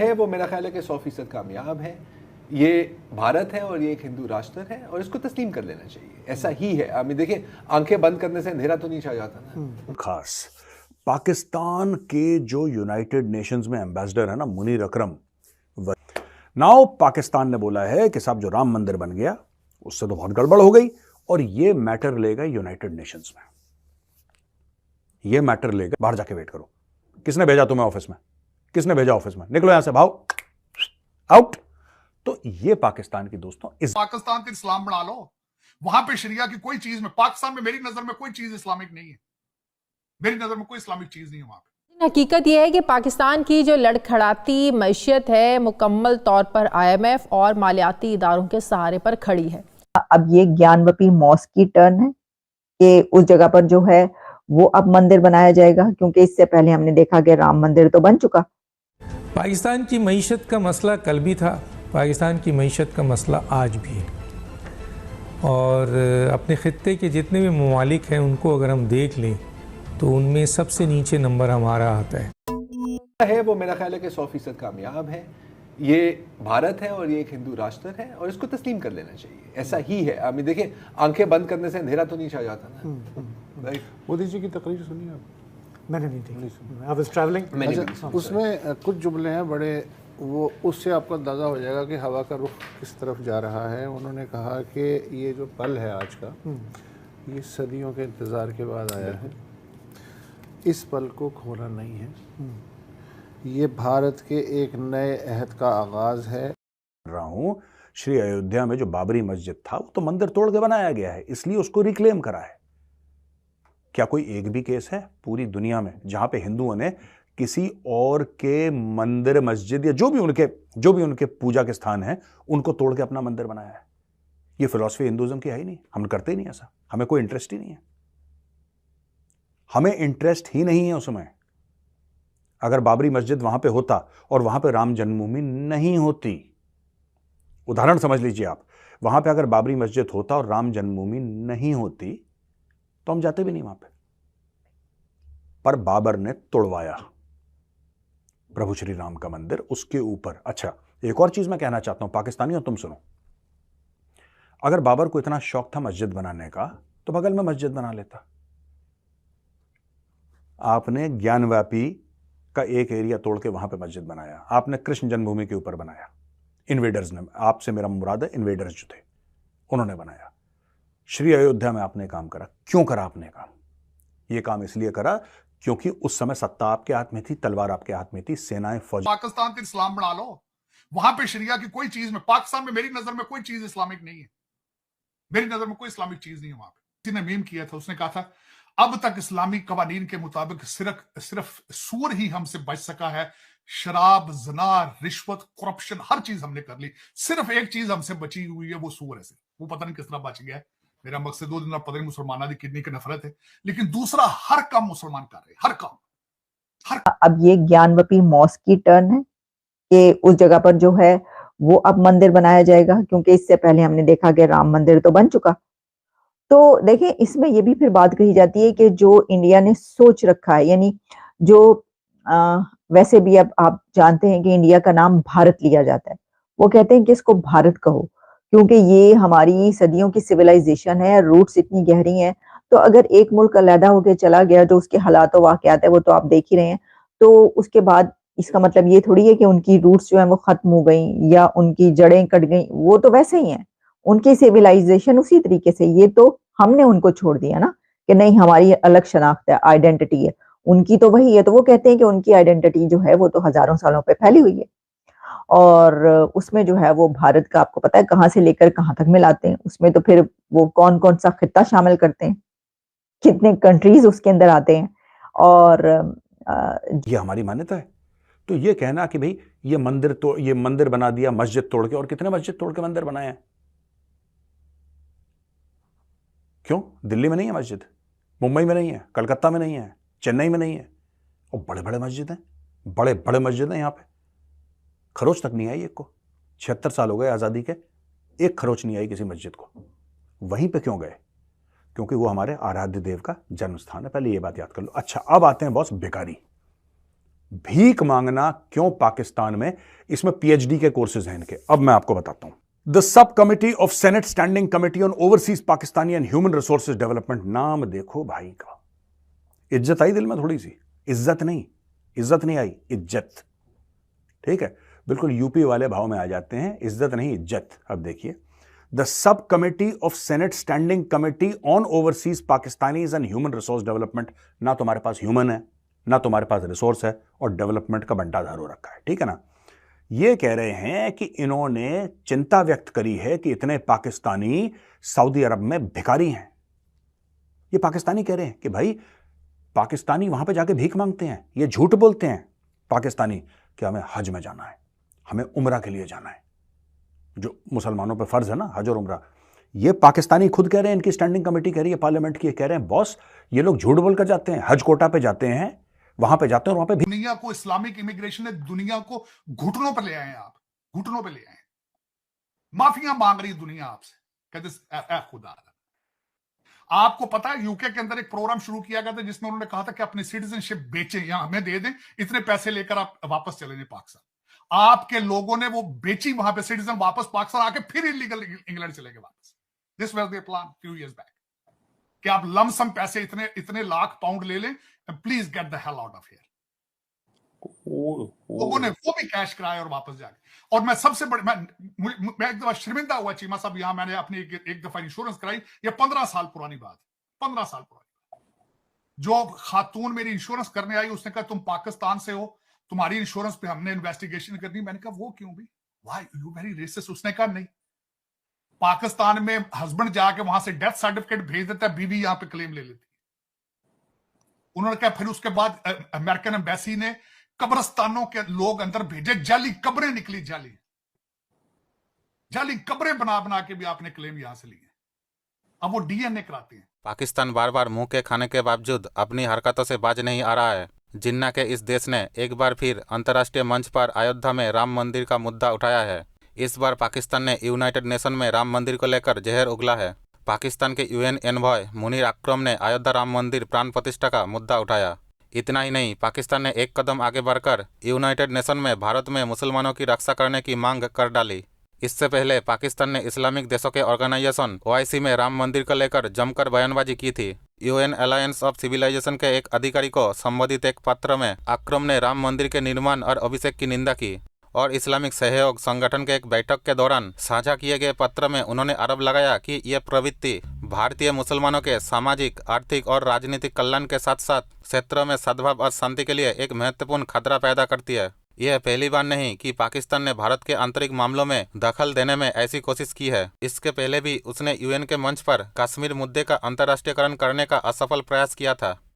है वो मेरा ख्याल है कि 100% कामयाब है। ये भारत है और ये एक हिंदू राष्ट्र है और इसको तस्लीम कर लेना चाहिए, ऐसा ही है। अभी देखिए, आंखें बंद करने से अंधेरा तो नहीं छा जाता ना। खास पाकिस्तान के जो यूनाइटेड नेशंस में एम्बेसडर है ना, मुनीर अकरम, नाउ पाकिस्तान ने बोला है कि साहब जो राम मंदिर बन गया उससे तो बहुत गड़बड़ हो गई और ये मैटर लेगा यूनाइटेड नेशंस में। ये मैटर लेगा, बाहर जाके वेट करो। किसने भेजा तुम्हें ऑफिस में? किसने भेजा ऑफिस में? निकलो यहां से, भाव आउट। तो ये पाकिस्तान की दोस्तों, इस पाकिस्तान का इस्लाम बना लो, वहां पे शरिया की कोई चीज में, पाकिस्तान में मेरी नजर में कोई चीज इस्लामिक नहीं है। मेरी नजर में कोई इस्लामिक चीज नहीं है वहां पे। हकीकत यह है कि पाकिस्तान की जो लड़खड़ाती मैशियत है मुकम्मल तौर पर IMF और मालियाती इदारों के सहारे पर खड़ी है। अब ये ज्ञानवपी मॉस्क की टर्न है कि उस जगह पर जो है वो अब मंदिर बनाया जाएगा, क्योंकि इससे पहले हमने देखा कि राम मंदिर तो बन चुका। पाकिस्तान की मईशत का मसला कल भी था, पाकिस्तान की मईशत का मसला आज भी है। और अपने ख़ित्ते के जितने भी ममालिक हैं उनको अगर हम देख लें तो उनमें सबसे नीचे नंबर हमारा आता है वो मेरा ख्याल है कि 100% कामयाब है। ये भारत है और ये एक हिंदू राष्ट्र है और इसको तस्लीम कर लेना चाहिए, ऐसा ही है। अभी देखिए, आंखें बंद करने से अंधेरा तो नहीं छा जाता ना। मोदी जी की तकरीर सुनी आप? मैंने नहीं देखी, आई वाज ट्रैवलिंग। उसमें कुछ जुमले हैं बड़े, वो उससे आपको अंदाज़ा हो जाएगा कि हवा का रुख किस तरफ जा रहा है। उन्होंने कहा कि ये जो पल है आज का, ये सदियों के इंतज़ार के बाद आया है। इस पल को खोना नहीं है। ये भारत के एक नए अहद का आगाज़ है। रहा हूं, श्री अयोध्या में जो बाबरी मस्जिद था वो तो मंदिर तोड़ के बनाया गया है, इसलिए उसको रिक्लेम करा है। क्या कोई एक भी केस है पूरी दुनिया में जहां पे हिंदुओं ने किसी और के मंदिर, मस्जिद या जो भी उनके पूजा के स्थान हैं उनको तोड़ के अपना मंदिर बनाया है? ये फिलॉसफी हिंदुइज्म की है ही नहीं, हम करते ही नहीं ऐसा, हमें कोई इंटरेस्ट ही नहीं है। हमें इंटरेस्ट ही नहीं है उसमें। अगर बाबरी मस्जिद वहां पे होता और वहां पे राम जन्मभूमि नहीं होती, उदाहरण समझ लीजिए आप, वहां पे अगर बाबरी मस्जिद होता और राम जन्मभूमि नहीं होती तो हम जाते भी नहीं वहां पे। पर बाबर ने तोड़वाया प्रभु श्री राम का मंदिर, उसके ऊपर। अच्छा, एक और चीज मैं कहना चाहता हूं पाकिस्तानियों, तुम सुनो। अगर बाबर को इतना शौक था मस्जिद बनाने का तो बगल में मस्जिद बना लेता। आपने ज्ञानव्यापी का एक एरिया तोड़ के वहां पे मस्जिद बनाया, आपने कृष्ण जन्मभूमि के ऊपर बनाया। इन्वेडर्स ने, आपसे मेरा मुराद है इन्वेडर्स जो थे, उन्होंने बनाया। श्री अयोध्या में आपने काम करा। क्यों करा आपने काम? यह काम इसलिए करा क्योंकि उस समय सत्ता आपके हाथ में थी, तलवार आपके हाथ में थी, सेनाएं, फौज। पाकिस्तान का इस्लाम बना लो, वहां पे शरिया की कोई चीज में, पाकिस्तान में मेरी नजर में कोई चीज इस्लामिक नहीं है। मेरी नजर में कोई इस्लामिक चीज नहीं है वहां पे। किसी ने मीम किया था, उसने कहा था अब तक इस्लामी कवानीन के मुताबिक सिर्फ सूर ही हमसे बच सका है। शराब, जना, रिश्वत, करप्शन, हर चीज हमने कर ली, सिर्फ एक चीज हमसे बची हुई है, वो सूर है। वो पता नहीं किस तरह बच गया है। मेरा मकसद दो दिन पता नहीं मुसलमाना की कितनी की नफरत है, लेकिन दूसरा हर काम मुसलमान कर रहे, हर काम। अब ये ज्ञानवपी मॉस्क की टर्न है कि उस जगह पर जो है वो अब मंदिर बनाया जाएगा, क्योंकि इससे पहले हमने देखा कि राम मंदिर तो बन चुका। तो देखिए, इसमें ये भी फिर बात कही जाती है कि जो इंडिया ने सोच रखा है, यानी जो वैसे भी अब आप जानते हैं कि इंडिया का नाम भारत लिया जाता है, वो कहते हैं कि इसको भारत कहो क्योंकि ये हमारी सदियों की सिविलाइजेशन है, रूट्स इतनी गहरी हैं। तो अगर एक मुल्क अलहदा होकर चला गया, जो उसके हालात व वाक़यात है वो तो आप देख ही रहे हैं, तो उसके बाद इसका मतलब ये थोड़ी है कि उनकी रूट्स जो है वो खत्म हो गई या उनकी जड़ें कट गई। वो तो वैसे ही हैं, उनकी सिविलाइजेशन उसी तरीके से। ये तो हमने उनको छोड़ दिया ना कि नहीं हमारी अलग शनाख्त है, आइडेंटिटी है, उनकी तो वही है। तो वो कहते हैं कि उनकी आइडेंटिटी जो है वो तो हजारों सालों पे फैली हुई है और उसमें जो है वो भारत का आपको पता है कहाँ से लेकर कहाँ तक मिलाते हैं। उसमें तो फिर वो कौन कौन सा खित्ता शामिल करते हैं, कितने कंट्रीज उसके अंदर आते हैं। और ये हमारी मान्यता है। तो ये कहना कि भाई ये मंदिर बना दिया मस्जिद तोड़ के, और कितने मस्जिद तोड़ के मंदिर बनाए हैं? क्यों? दिल्ली में नहीं है मस्जिद, मुंबई में नहीं है, कलकत्ता में नहीं है, चेन्नई में नहीं है, और बड़े बड़े मस्जिद हैं, बड़े बड़े मस्जिद हैं यहाँ पे। खरोच तक नहीं आई एक को। 76 साल हो गए आज़ादी के, एक खरोच नहीं आई किसी मस्जिद को। वहीं पे क्यों गए? क्योंकि वो हमारे आराध्य देव का जन्म स्थान है। पहले ये बात याद कर लो। अच्छा, अब आते हैं बॉस बेकारी। भीख मांगना क्यों पाकिस्तान में, इसमें पीएचडी के कोर्सेज हैं इनके। अब मैं आपको बताता हूं। The sub committee of senate standing committee on overseas Pakistani and human resources development. नाम देखो भाई का, इज्जत आई दिल में थोड़ी सी, इज्जत नहीं आई, इज्जत। ठीक है, बिल्कुल यूपी वाले भाव में आ जाते हैं, इज्जत नहीं इज्जत। अब देखिए, the sub committee of senate standing committee on overseas Pakistanis and human resource development. ना तुम्हारे पास ह्यूमन है, ना तुम्हारे पास रिसोर्स है, और डेवलपमेंट का बंटाधार हो रखा है। ठीक है ना। ये कह रहे हैं कि इन्होंने चिंता व्यक्त करी है कि इतने पाकिस्तानी सऊदी अरब में भिखारी हैं। ये पाकिस्तानी कह रहे हैं कि भाई पाकिस्तानी वहां पे जाके भीख मांगते हैं। ये झूठ बोलते हैं पाकिस्तानी कि हमें हज में जाना है, हमें उम्रा के लिए जाना है, जो मुसलमानों पे फर्ज है ना, हज और उम्रा। ये पाकिस्तानी खुद कह रहे हैं, इनकी स्टैंडिंग कमेटी कह रही है पार्लियामेंट की, कह रहे हैं बॉस ये लोग झूठ बोलकर जाते हैं, हज कोटा पे जाते हैं, वहां पे जाते हैं और वहां पे दुनिया को, इस्लामिक इमिग्रेशन ने दुनिया को घुटनों पर ले आए हैं। आप घुटनों पर ले आए हैं, माफिया मांग रही दुनिया आपसे, कहते खुदा। आपको पता है यूके के अंदर एक प्रोग्राम शुरू किया गया था जिसमें उन्होंने कहा था कि अपनी सिटीजनशिप बेचें या हमें दे दें, इतने पैसे लेकर आप वापस चले जाएं पाकिस्तान। आपके लोगों ने वो बेची वहां पे सिटीजन, वापस पाकिस्तान आके फिर इलीगल इंग्लैंड चले गए वापस। This was their plan few years back कि आप लमसम पैसे इतने लाख पाउंड ले लें, please get the hell out of here. लोगों ने वो भी कैश कराया और वापस जाके। और मैं सबसे बड़े, मैं एक दफा शर्मिंदा हुआ चीमा साहब, यहां मैंने अपनी एक दफा इंश्योरेंस कराई, ये 15 साल पुरानी बात, 15 साल पुरानी। जो खातून मेरी इंश्योरेंस करने आई उसने कहा तुम पाकिस्तान से हो, तुम्हारी इंश्योरेंस पे हमने इन्वेस्टिगेशन करनी। मैंने कहा वो क्यों भी, व्हाई यू वेरी रेसिस्ट। उसने कहा नहीं, पाकिस्तान में हस्बैंड जाके वहां से डेथ सर्टिफिकेट भेज देता है, बीवी यहां पे क्लेम ले लेती। उन्होंने कहा फिर उसके बाद अमेरिकन एम्बेसी ने कब्रिस्तानों के लोग अंदर भेजे, जाली कब्रें निकली, जाली कब्रें बना बना के भी आपने क्लेम यहां से लिए। अब वो डीएनए कराते हैं। पाकिस्तान बार बार मुंह के खाने के बावजूद अपनी हरकतों से बाज नहीं आ रहा है। जिन्ना के इस देश ने एक बार फिर अंतर्राष्ट्रीय मंच पर अयोध्या में राम मंदिर का मुद्दा उठाया है। इस बार पाकिस्तान ने यूनाइटेड नेशन में राम मंदिर को लेकर जहर उगला है। पाकिस्तान के यूएन एनवॉय मुनीर अकरम ने अयोध्या राम मंदिर प्राण प्रतिष्ठा का मुद्दा उठाया। इतना ही नहीं, पाकिस्तान ने एक कदम आगे बढ़कर यूनाइटेड नेशन में भारत में मुसलमानों की रक्षा करने की मांग कर डाली। इससे पहले पाकिस्तान ने इस्लामिक देशों के ऑर्गेनाइजेशन ओआईसी में राम मंदिर को लेकर जमकर बयानबाजी की थी। यूएन अलायंस ऑफ सिविलाइजेशन के एक अधिकारी को संबोधित एक पत्र में अकरम ने राम मंदिर के निर्माण और अभिषेक की निंदा की और इस्लामिक सहयोग संगठन के एक बैठक के दौरान साझा किए गए पत्र में उन्होंने आरोप लगाया कि यह प्रवृत्ति भारतीय मुसलमानों के सामाजिक, आर्थिक और राजनीतिक कल्याण के साथ साथ क्षेत्रों में सद्भाव और शांति के लिए एक महत्वपूर्ण खतरा पैदा करती है। यह पहली बार नहीं कि पाकिस्तान ने भारत के आंतरिक मामलों में दखल देने में ऐसी कोशिश की है। इसके पहले भी उसने यूएन के मंच पर कश्मीर मुद्दे का अंतर्राष्ट्रीयकरण करने का असफल प्रयास किया था।